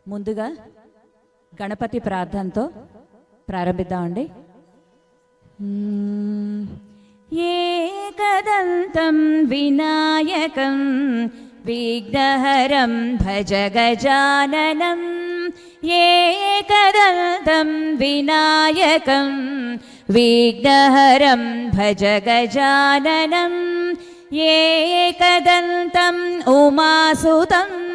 ముందుగా గణపతి ప్రార్థనతో ప్రారంభిద్దామండి. ఏకదంతం వినాయకం విఘ్నహరం భజ గజాననం. ఏకదంతం వినాయకం విఘ్నహరం భజ గజాననం. ఏకదంతం ఉమాసుతం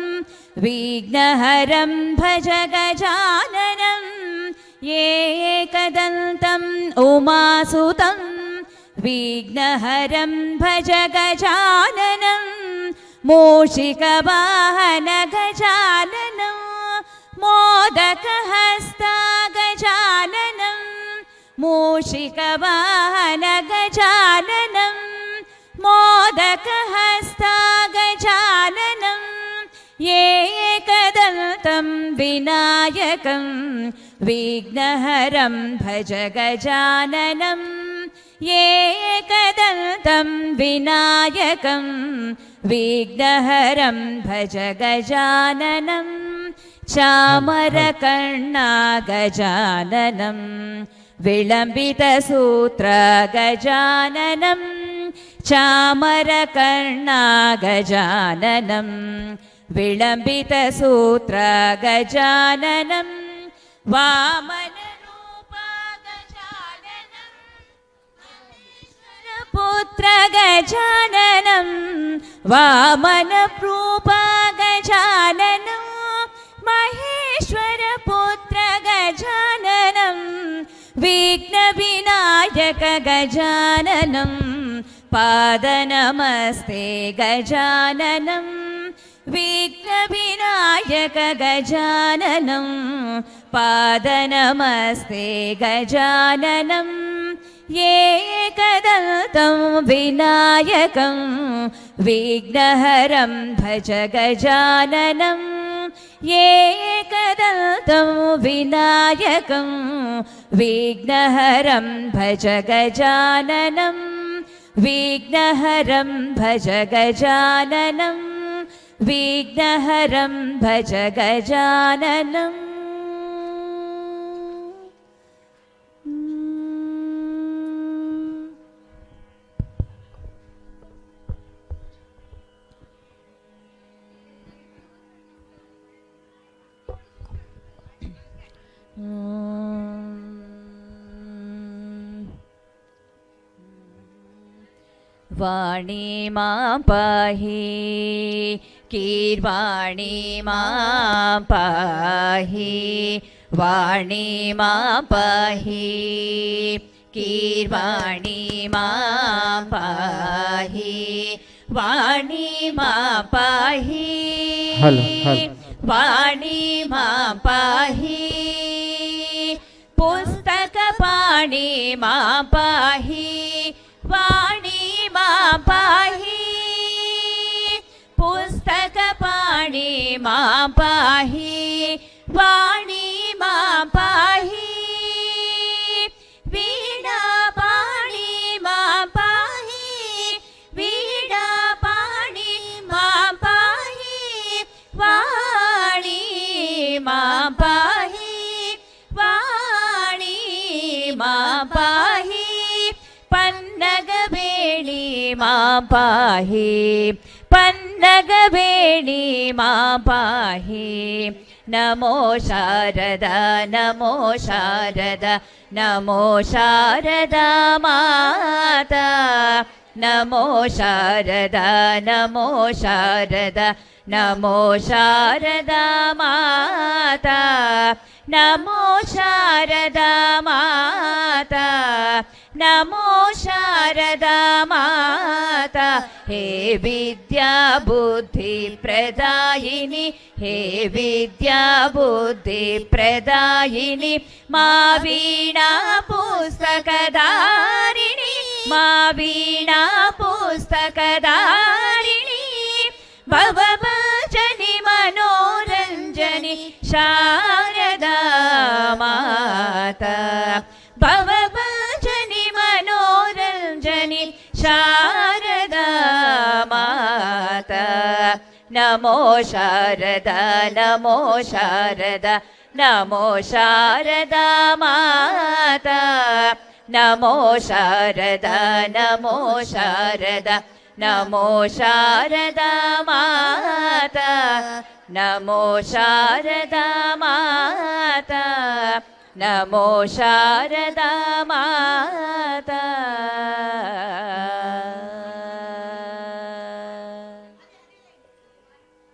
విఘ్నహరం భజ గజాననం. ఏకదంతం ఉమాసుతం విఘ్నహరం భజ గజాననం. మూషికవాహన గజాననం మోదకహస్త గజాననం. మూషికవాహన గజాననం మోదకహస్త గజాననం. ఏకదంతం వినాయకం విఘ్నహరం భజ గజాననం. ఏకదంతం వినాయకం విఘ్నహరం భజ గజాననం. చామరకర్ణా గజాననం విళంబితసూత్ర గజాననం. చామరకర్ణా గజాననం విళంబితసూత్ర గజాననం. వామనరూప గజాననం పుత్ర గజాననం. వామనరూప గజాననం మహేశ్వర పుత్ర గజాననం. విఘ్న వినాయక గజాననం పాదనమస్తే గజాననం. విఘ్న వినాయక గజాననం పాదనమస్తే గజాననం. ఏకదంతం వినాయకం విఘ్నహరం భజ గజాననం. ఏకదంతం వినాయకం విఘ్నహరం భజ గజాననం. విఘ్నహరం భజ గజాననం. విఘ్నహరం భజ గజాననం. वाणी मां पाहि कीर्वाणी मां पाहि. वाणी मां पाहि कीर्वाणी मां पाहि. वाणी मां पाहि वाणी मां पाहि. पुस्तक पाणि मां पाहि. वाणी मां पाहि. पुस्तक पाणि मां पाहि. वाणी मां पाहि. वीणा पाणि मां पाहि. वीणा पाणि मां पाहि. वाणी मां पाहि. वाणी मां पाहि. पन्नगवेणी मां पाहि. पन्नगवेणी मां पाहि. नमो शारदा नमो शारदा नमो शारदा माता. नमो शारदा नमो शारदा नमो शारदा माता. नमो शारदा माता. नमो शारदा माता. हे विद्या बुद्धि प्रदायिनी. हे विद्या बुद्धि प्रदायिनी. मा वीणा पुस्तकधारिणी. मा वीणा पुस्तकधारिणी. भवभजनि मनोरञ्जनि शारदा माता. भवभजनि मनोरञ्जनि शारदा माता. ನಮೋ ಶಾರದಾ ನಮೋ ಶಾರದಾ ನಮೋ ಶಾರದಾ ಮಾತಾ ನಮೋ ಶಾರದಾ ನಮೋ ಶಾರದಾ ನಮೋ ಶಾರದಾ ಮಾತಾ ನಮೋ ಶಾರದಾ ಮಾತಾ ನಮೋ ಶಾರದಾ ಮಾತಾ